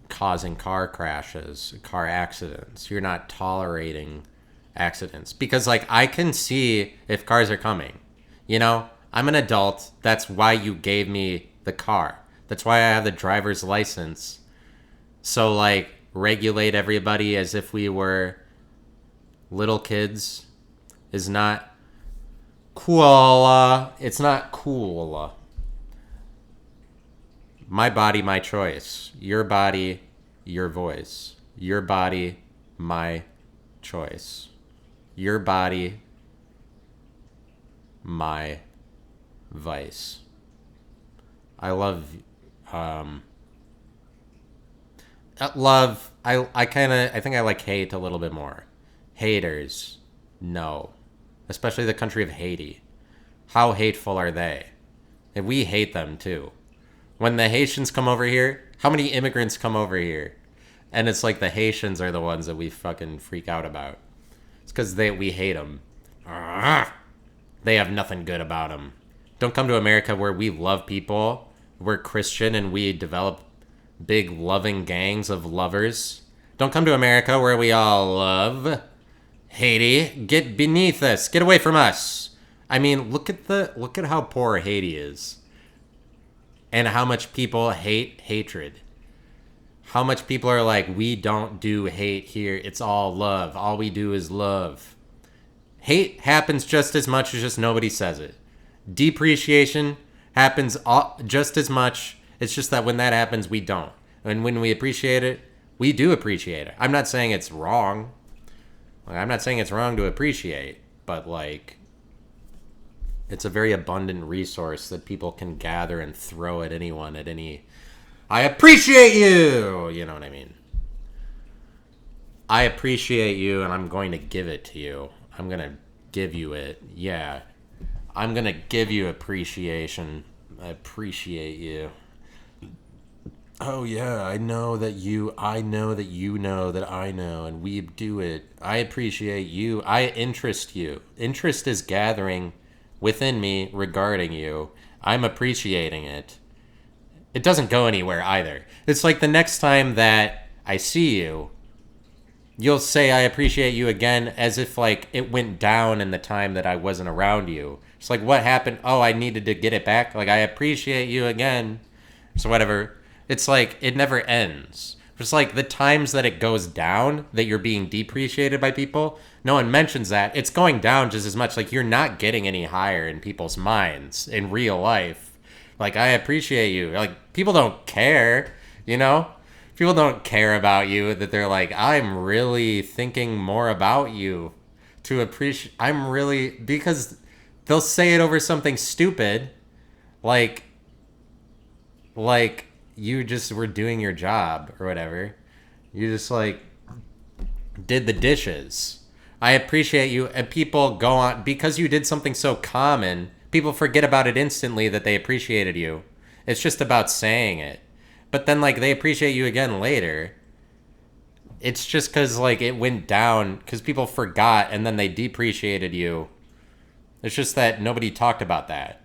causing car crashes, car accidents. You're not tolerating accidents. Because like I can see if cars are coming. You know, I'm an adult. That's why you gave me the car. That's why I have the driver's license. So like regulate everybody as if we were little kids is not cool. It's not cool. My body, my choice. Your body, your voice. Your body, my choice. Your body, my vice. I love I think I like hate a little bit more. Haters, no. Especially the country of Haiti. How hateful are they? And we hate them too. When the Haitians come over here, how many immigrants come over here? And it's like the Haitians are the ones that we fucking freak out about. It's because we hate them. They have nothing good about them. Don't come to America where we love people. We're Christian and we develop big loving gangs of lovers. Don't come to America where we all love. Haiti, get beneath us. Get away from us. I mean, look at how poor Haiti is. And how much people hate hatred. How much people are like, we don't do hate here. It's all love. All we do is love. Hate happens just as much as just nobody says it. Depreciation happens just as much. It's just that when that happens, we don't. And when we appreciate it, we do appreciate it. I'm not saying it's wrong. I'm not saying it's wrong to appreciate. But, like, it's a very abundant resource that people can gather and throw at anyone at any... I appreciate you! You know what I mean? I appreciate you, and I'm going to give it to you. I'm going to give you it. Yeah. I'm going to give you appreciation. I appreciate you. Oh, yeah, I know that you know that I know, and we do it. I appreciate you. I interest you. Interest is gathering within me regarding you. I'm appreciating it. It doesn't go anywhere either. It's like the next time that I see you, you'll say I appreciate you again as if like it went down in the time that I wasn't around you. It's like, what happened? Oh, I needed to get it back. Like, I appreciate you again. So whatever. It's like it never ends. It's like the times that it goes down, that you're being depreciated by people, no one mentions that. It's going down just as much. Like, you're not getting any higher in people's minds in real life. Like, I appreciate you. Like, people don't care, you know? People don't care about you, that they're like, I'm really thinking more about you to appreciate. I'm really, because they'll say it over something stupid, like you just were doing your job or whatever. You just like did the dishes. I appreciate you. And people go on, because you did something so common, people forget about it instantly that they appreciated you. It's just about saying it. But then, like, they appreciate you again later. It's just because, like, it went down because people forgot and then they depreciated you. It's just that nobody talked about that.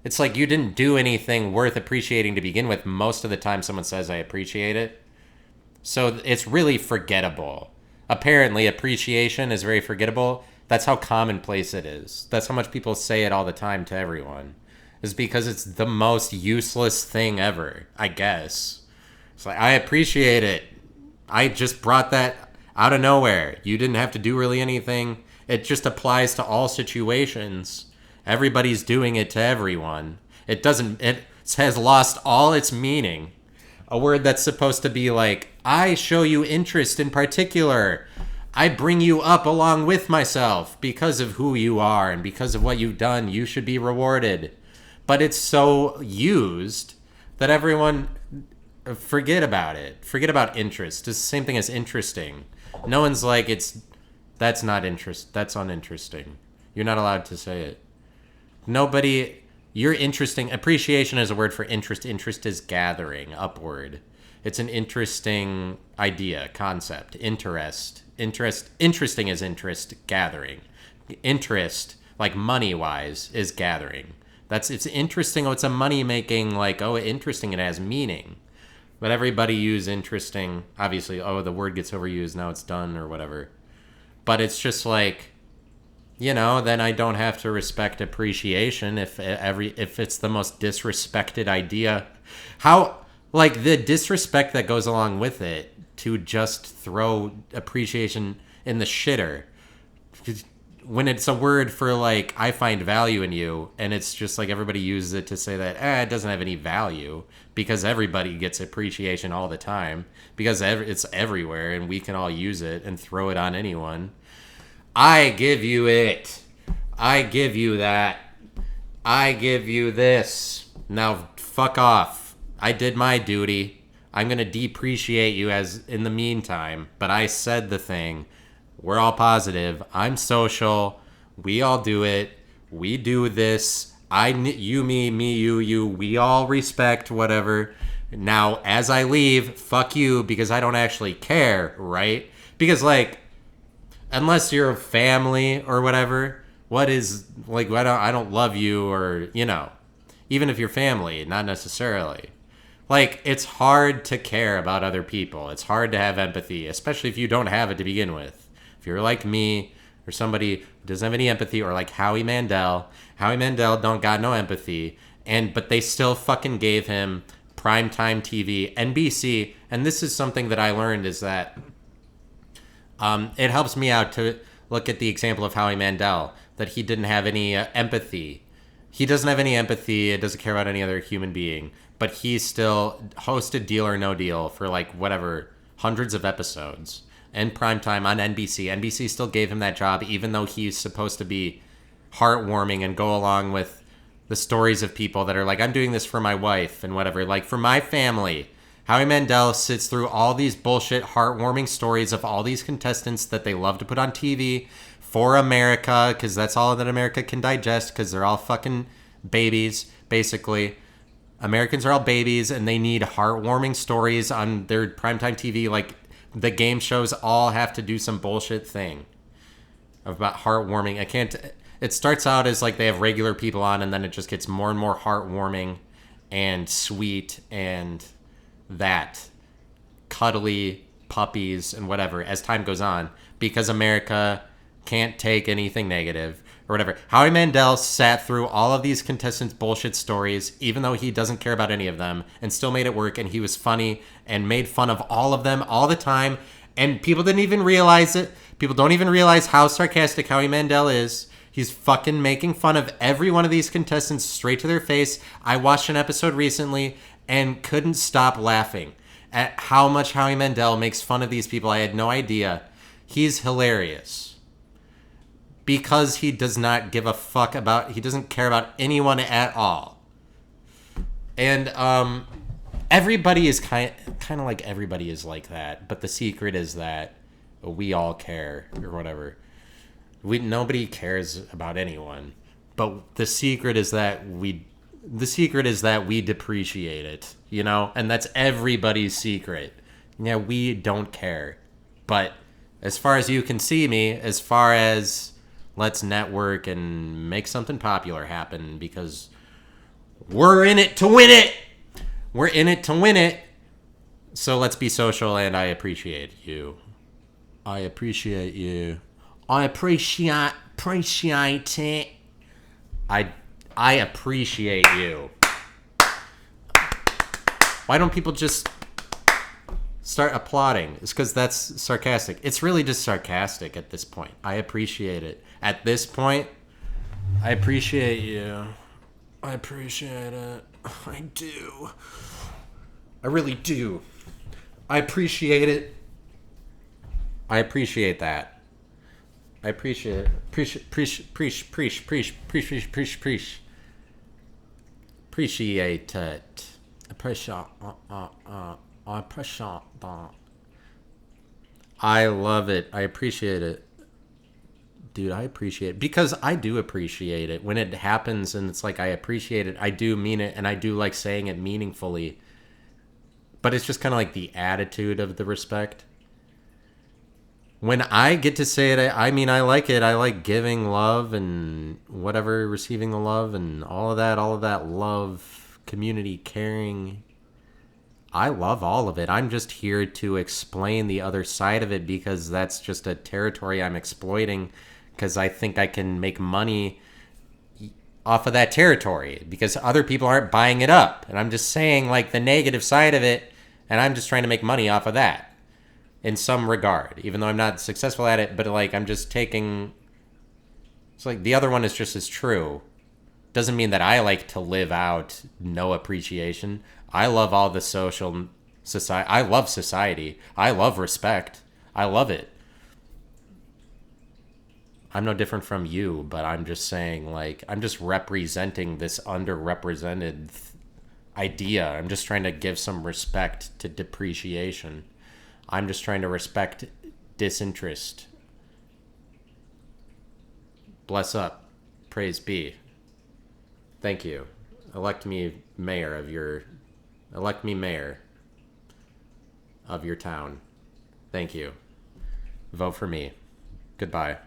It's like you didn't do anything worth appreciating to begin with. Most of the time someone says, I appreciate it. So it's really forgettable. Apparently, appreciation is very forgettable. That's how commonplace it is. That's how much people say it all the time to everyone. Is because it's the most useless thing ever, I guess. It's like, I appreciate it. I just brought that out of nowhere. You didn't have to do really anything. It just applies to all situations. Everybody's doing it to everyone. It has lost all its meaning. A word that's supposed to be like, I show you interest in particular. I bring you up along with myself because of who you are and because of what you've done. You should be rewarded. But it's so used that everyone forget about it. Forget about interest. It's the same thing as interesting. No one's like, that's not interest. That's uninteresting. You're not allowed to say it. You're interesting. Appreciation is a word for interest. Interest is gathering upward. It's an interesting idea, concept. Interesting is interest, gathering. Interest, like money-wise, is gathering. It's interesting. Oh, it's a money-making, like, oh, interesting, it has meaning. But everybody use interesting. Obviously, oh, the word gets overused, now it's done, or whatever. But it's just like, then I don't have to respect appreciation if it's the most disrespected idea. like the disrespect that goes along with it to just throw appreciation in the shitter. When it's a word for like I find value in you, and it's just like everybody uses it to say that it doesn't have any value because everybody gets appreciation all the time because it's everywhere and we can all use it and throw it on anyone. I give you it. I give you that. I give you this. Now fuck off. I did my duty. I'm gonna depreciate you as in the meantime, but I said the thing. We're all positive. I'm social. We all do it. We do this. You, me, you. We all respect whatever. Now, as I leave, fuck you because I don't actually care, right? Because, like, unless you're family or whatever, what is, like, I don't love you or, you know, even if you're family, not necessarily. Like, it's hard to care about other people. It's hard to have empathy, especially if you don't have it to begin with. If you're like me or somebody who doesn't have any empathy, or like Howie Mandel don't got no empathy, but they still fucking gave him primetime TV, NBC, and this is something that I learned is that it helps me out to look at the example of Howie Mandel, that he didn't have any empathy. He doesn't have any empathy, it doesn't care about any other human being, but he still hosted Deal or No Deal for like whatever, hundreds of episodes. And primetime on NBC. NBC still gave him that job, even though he's supposed to be heartwarming and go along with the stories of people that are like, I'm doing this for my wife and whatever. Like, for my family, Howie Mandel sits through all these bullshit, heartwarming stories of all these contestants that they love to put on TV for America, because that's all that America can digest, because they're all fucking babies, basically. Americans are all babies, and they need heartwarming stories on their primetime TV, like, the game shows all have to do some bullshit thing about heartwarming. It starts out as like they have regular people on, and then it just gets more and more heartwarming and sweet and that cuddly puppies and whatever as time goes on, because America can't take anything negative or whatever. Howie Mandel sat through all of these contestants' bullshit stories, even though he doesn't care about any of them, and still made it work, and he was funny and made fun of all of them all the time, and people didn't even realize it. People don't even realize how sarcastic Howie Mandel is. He's fucking making fun of every one of these contestants straight to their face. I watched an episode recently and couldn't stop laughing at how much Howie Mandel makes fun of these people. I had no idea. He's hilarious. Because he does not give a fuck about, he doesn't care about anyone at all. And everybody is kind of like everybody is like that, but the secret is that we all care or whatever. Nobody cares about anyone, but the secret is that we depreciate it, you know, and that's everybody's secret. Yeah, we don't care, but as far as you can see me, as far as let's network and make something popular happen, because we're in it to win it. We're in it to win it. So let's be social, and I appreciate you. I appreciate you. I appreciate it. I appreciate you. Why don't people just start applauding? It's because that's sarcastic. It's really just sarcastic at this point. I appreciate it. At this point, I appreciate you. I appreciate it. I do. I really do. I appreciate it. I appreciate that. I appreciate it. Appreciate it. I appreciate that. I love it. I appreciate it. Dude, I appreciate it. Because I do appreciate it. When it happens and it's like I appreciate it, I do mean it, and I do like saying it meaningfully. But it's just kind of like the attitude of the respect. When I get to say it, I mean, I like it. I like giving love and whatever, receiving the love and all of that love, community, caring. I love all of it. I'm just here to explain the other side of it, because that's just a territory I'm exploiting, because I think I can make money off of that territory because other people aren't buying it up. And I'm just saying like the negative side of it, and I'm just trying to make money off of that in some regard, even though I'm not successful at it. But like I'm just taking, it's like the other one is just as true. Doesn't mean that I like to live out no appreciation. I love all the social society. I love society. I love respect. I love it. I'm no different from you, but I'm just saying, like, I'm just representing this underrepresented idea. I'm just trying to give some respect to depreciation. I'm just trying to respect disinterest. Bless up. Praise be. Thank you. Elect me mayor of your town. Thank you. Vote for me. Goodbye.